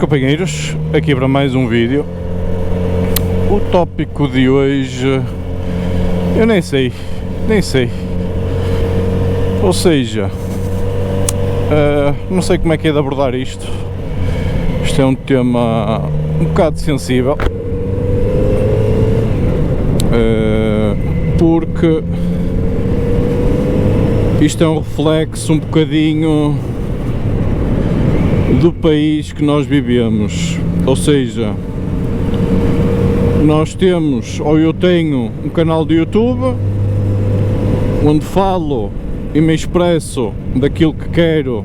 companheiros, aqui para mais um vídeo. O tópico de hoje, eu nem sei, ou seja, não sei como é que é de abordar isto. Isto é um tema um bocado sensível, porque isto é um reflexo um bocadinho do país que nós vivemos. Ou seja, nós temos, ou eu tenho, um canal de YouTube onde falo e me expresso daquilo que quero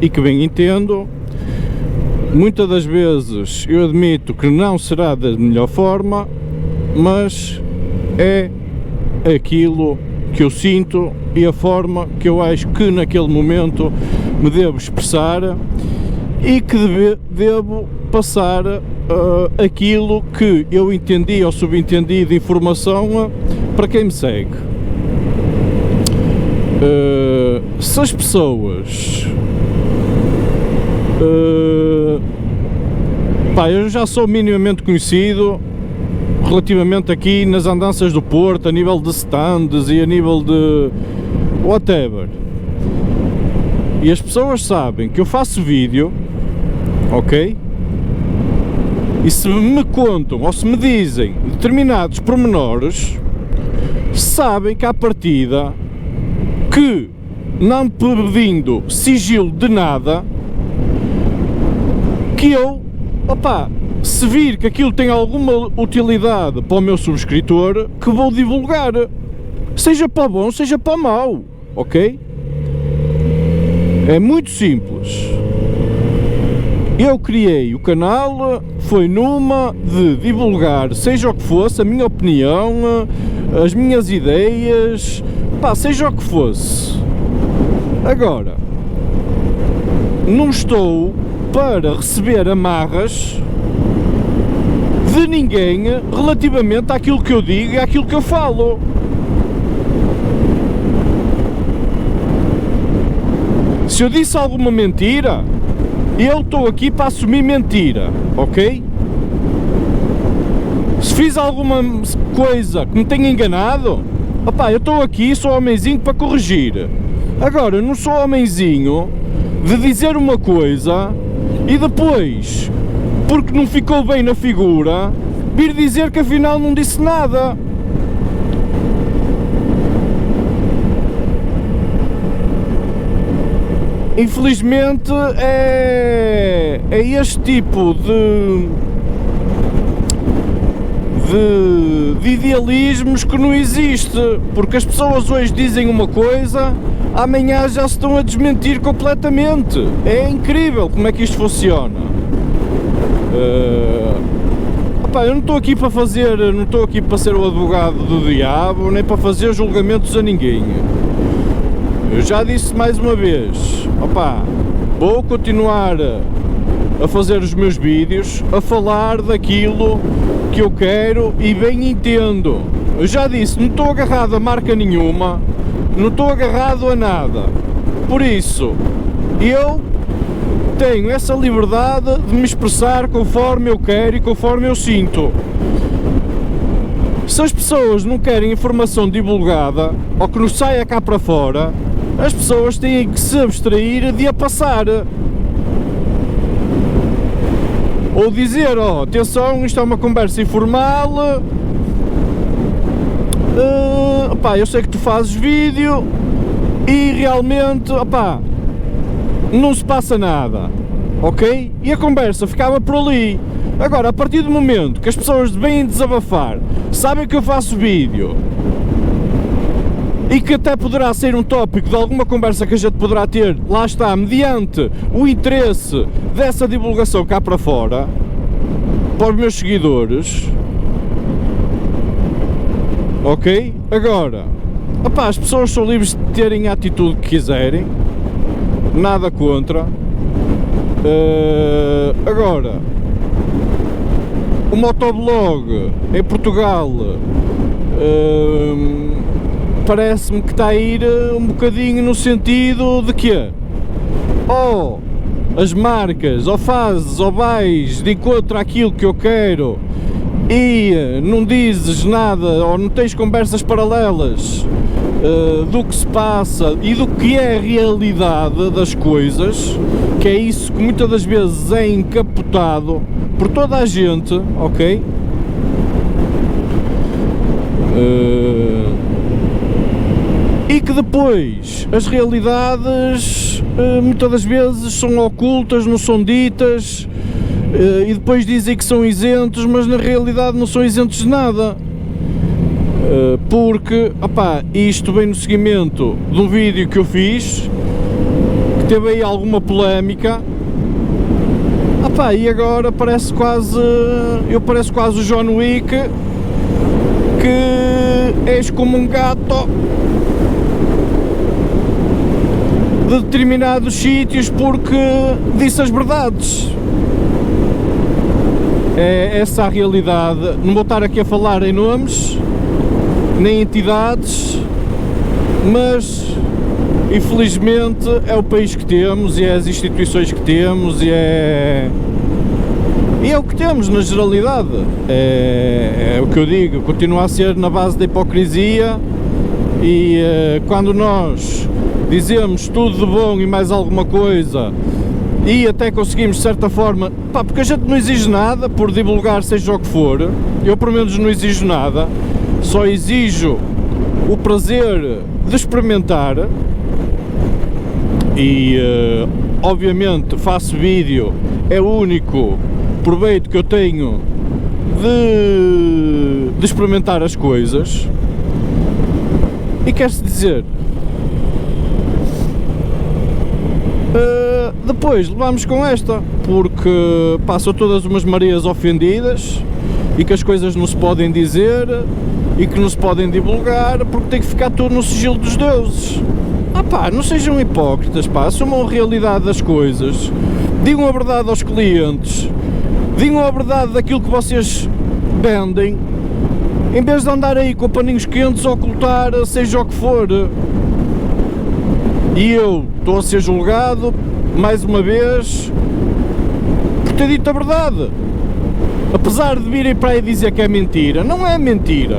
e que bem entendo. Muitas das vezes eu admito que não será da melhor forma, mas é aquilo que eu sinto e a forma que eu acho que naquele momento me devo expressar e que devo passar aquilo que eu entendi ou subentendi de informação para quem me segue. Se as pessoas... eu já sou minimamente conhecido relativamente aqui nas andanças do Porto, a nível de stands e a nível de whatever, e as pessoas sabem que eu faço vídeo, ok? E se me contam ou se me dizem determinados pormenores, sabem que à partida, que não pedindo sigilo de nada, que eu, se vir que aquilo tem alguma utilidade para o meu subscritor, que vou divulgar, seja para o bom, seja para o mau, ok? É muito simples. Eu criei o canal, foi numa de divulgar, seja o que fosse, a minha opinião, as minhas ideias, seja o que fosse. Agora, não estou para receber amarras de ninguém relativamente àquilo que eu digo e àquilo que eu falo. Se eu disse alguma mentira, eu estou aqui para assumir mentira, ok? Se fiz alguma coisa que me tenha enganado, eu estou aqui, sou homenzinho para corrigir. Agora, eu não sou homenzinho de dizer uma coisa e depois, porque não ficou bem na figura, vir dizer que afinal não disse nada. Infelizmente é este tipo de idealismos que não existe, porque as pessoas hoje dizem uma coisa, amanhã já se estão a desmentir completamente. É incrível como é que isto funciona. Eu não estou aqui para fazer, não estou aqui para ser o advogado do diabo, nem para fazer julgamentos a ninguém. Eu já disse mais uma vez, vou continuar a fazer os meus vídeos, a falar daquilo que eu quero e bem entendo. Eu já disse, não estou agarrado a marca nenhuma, não estou agarrado a nada. Por isso, eu tenho essa liberdade de me expressar conforme eu quero e conforme eu sinto. Se as pessoas não querem informação divulgada ou que nos saia cá para fora, as pessoas têm que se abstrair de a passar. Ou dizer, atenção, isto é uma conversa informal, eu sei que tu fazes vídeo e realmente, não se passa nada, ok? E a conversa ficava por ali. Agora, a partir do momento que as pessoas vêm desabafar, sabem que eu faço vídeo e que até poderá ser um tópico de alguma conversa que a gente poderá ter, lá está, mediante o interesse dessa divulgação cá para fora, para os meus seguidores, ok? Agora, as pessoas são livres de terem a atitude que quiserem, nada contra. Agora, o motoblog em Portugal parece-me que está a ir um bocadinho no sentido de que as marcas ou fazes ou vais de encontro àquilo que eu quero e não dizes nada ou não tens conversas paralelas do que se passa e do que é a realidade das coisas, que é isso que muitas das vezes é encapotado por toda a gente, ok? E que depois as realidades muitas das vezes são ocultas, não são ditas, e depois dizem que são isentos, mas na realidade não são isentos de nada. Porque, opá, isto vem no seguimento de um vídeo que eu fiz, que teve aí alguma polémica, opá, e agora parece quase, eu pareço quase o John Wick, que és como um gato de determinados sítios porque disse as verdades. É essa a realidade. Não vou estar aqui a falar em nomes nem entidades, mas infelizmente é o país que temos e é as instituições que temos e é o que temos na generalidade. É o que eu digo, continua a ser na base da hipocrisia e quando nós dizemos tudo de bom e mais alguma coisa e até conseguimos de certa forma, pá, porque a gente não exige nada por divulgar seja o que for, eu pelo menos não exijo nada, só exijo o prazer de experimentar e obviamente faço vídeo, é o único proveito que eu tenho de experimentar as coisas. E quer-se dizer, depois levamos com esta, porque passam todas umas Marias ofendidas e que as coisas não se podem dizer e que não se podem divulgar porque tem que ficar tudo no sigilo dos deuses. Ah pá, não sejam hipócritas, pá, assumam a realidade das coisas, digam a verdade aos clientes, digam a verdade daquilo que vocês vendem, em vez de andar aí com paninhos quentes a ocultar seja o que for. E eu estou a ser julgado mais uma vez por ter dito a verdade, apesar de virem para aí dizer que é mentira. Não é mentira,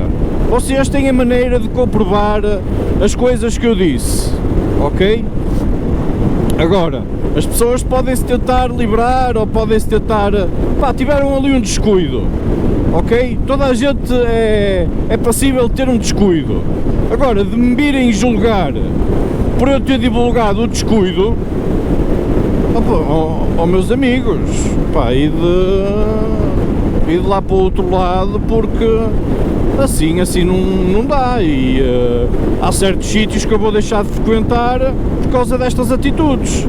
vocês têm a maneira de comprovar as coisas que eu disse, ok? Agora, as pessoas podem-se tentar livrar ou podem-se tentar, pá, tiveram ali um descuido, ok? Toda a gente é passível de ter um descuido. Agora, de me virem julgar por eu ter divulgado o descuido, meus amigos, pá, e de lá para o outro lado, porque assim não dá, e há certos sítios que eu vou deixar de frequentar por causa destas atitudes.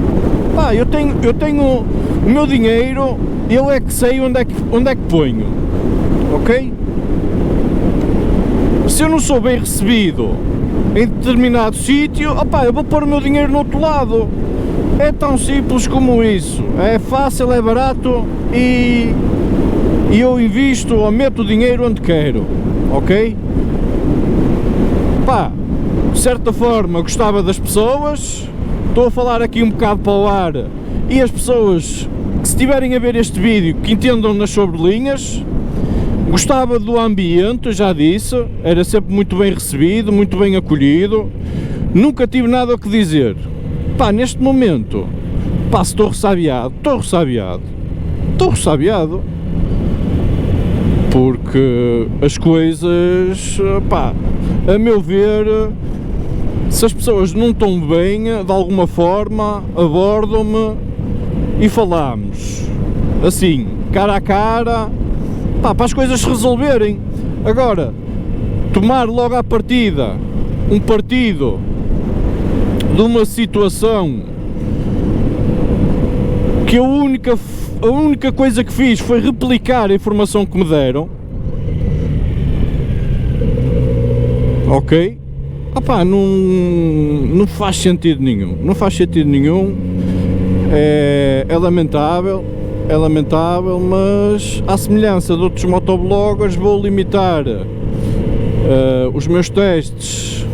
Pá, eu tenho o meu dinheiro, eu é que sei onde é que ponho, ok? Se eu não sou bem recebido em determinado sítio, opá, eu vou pôr o meu dinheiro no outro lado. É tão simples como isso, é fácil, é barato e eu invisto ou meto o dinheiro onde quero, ok? Pá, de certa forma gostava das pessoas, estou a falar aqui um bocado para o ar, e as pessoas que se estiverem a ver este vídeo que entendam nas sobrelinhas, gostava do ambiente, já disse, era sempre muito bem recebido, muito bem acolhido, nunca tive nada a que dizer. Pá, neste momento, pá, estou ressabiado, porque as coisas, pá, a meu ver, se as pessoas não estão bem, de alguma forma, abordam-me e falamos, assim, cara a cara, pá, para as coisas se resolverem. Agora, tomar logo à partida um partido de uma situação que a única coisa que fiz foi replicar a informação que me deram, ok? Opá, não faz sentido nenhum, é lamentável, mas à semelhança de outros motobloggers vou limitar os meus testes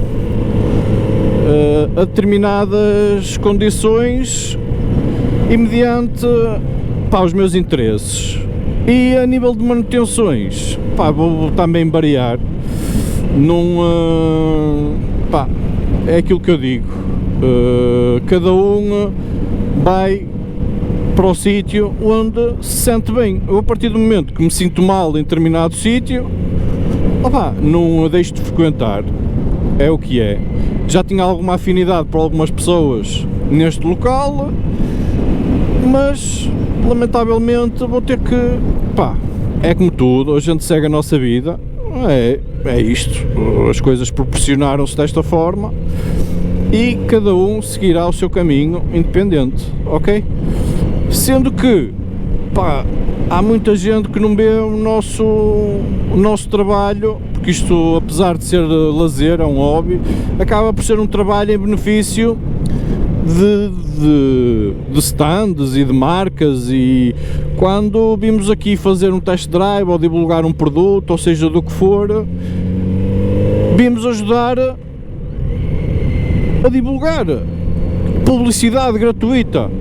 a determinadas condições e mediante, pá, os meus interesses. E a nível de manutenções, pá, vou também variar, pá, é aquilo que eu digo, cada um vai para o sítio onde se sente bem. Eu, a partir do momento que me sinto mal em determinado sítio, opá, não a deixo de frequentar, é o que é. Já tinha alguma afinidade para algumas pessoas neste local, mas lamentavelmente vou ter que, pá, é como tudo, a gente segue a nossa vida, é isto, as coisas proporcionaram-se desta forma e cada um seguirá o seu caminho independente, ok? Sendo que, pá, há muita gente que não vê o nosso trabalho, porque isto, apesar de ser lazer, é um hobby, acaba por ser um trabalho em benefício de stands e de marcas, e quando vimos aqui fazer um test drive ou divulgar um produto, ou seja, do que for, vimos ajudar a divulgar publicidade gratuita.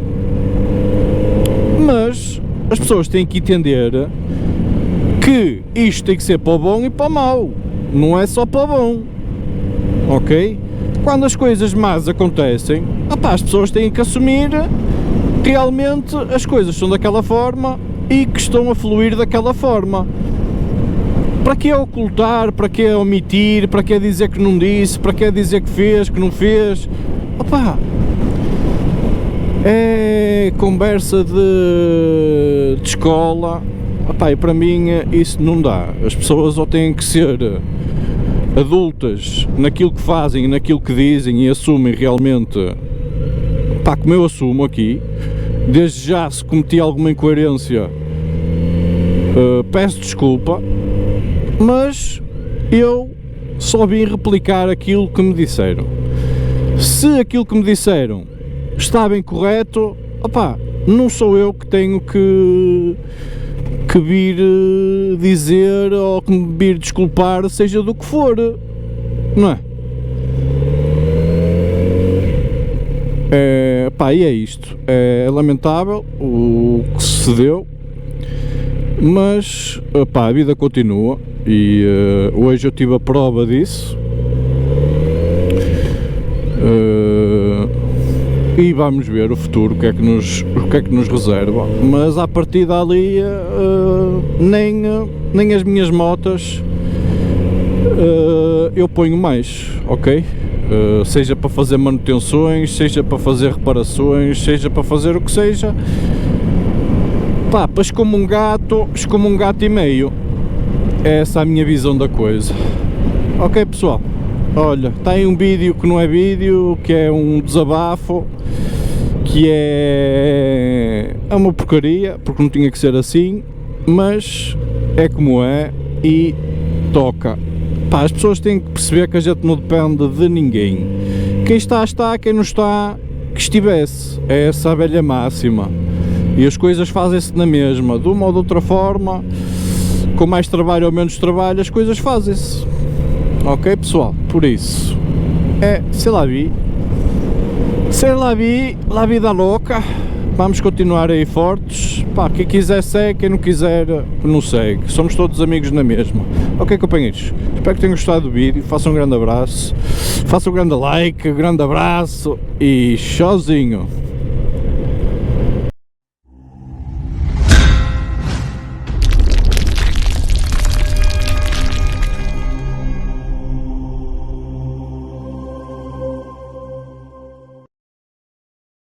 Mas as pessoas têm que entender que isto tem que ser para o bom e para o mau, não é só para o bom, ok? Quando as coisas más acontecem, opá, as pessoas têm que assumir que realmente as coisas são daquela forma e que estão a fluir daquela forma. Para que ocultar, para que omitir, para que dizer que não disse, para que dizer que fez, que não fez, opá, é conversa de escola, opá, e para mim isso não dá. As pessoas ou têm que ser adultas naquilo que fazem e naquilo que dizem e assumem realmente, pá, como eu assumo aqui. Desde já, se cometi alguma incoerência, peço desculpa, mas eu só vim replicar aquilo que me disseram. Se aquilo que me disseram está bem correto, opá, não sou eu que tenho que vir dizer ou que me vir desculpar, seja do que for, não é? Pá, e é isto, é lamentável o que sucedeu, mas pá, a vida continua e hoje eu tive a prova disso. E vamos ver o futuro, o que é que nos reserva, mas à partida ali nem as minhas motas eu ponho mais, ok? Seja para fazer manutenções, seja para fazer reparações, seja para fazer o que seja, pá, para como um gato e meio, é essa a minha visão da coisa, ok pessoal? Olha, está aí um vídeo que não é vídeo, que é um desabafo, que é uma porcaria, porque não tinha que ser assim, mas é como é e toca. Pá, as pessoas têm que perceber que a gente não depende de ninguém. Quem está, quem não está, que estivesse. É essa a velha máxima. E as coisas fazem-se na mesma, de uma ou de outra forma, com mais trabalho ou menos trabalho, as coisas fazem-se. Ok, pessoal? Por isso, sei lá la vida louca, vamos continuar aí fortes, pá, quem quiser segue, quem não quiser não segue, somos todos amigos na mesma. Ok, companheiros, espero que tenham gostado do vídeo, façam um grande abraço, façam um grande like, um grande abraço e tchauzinho.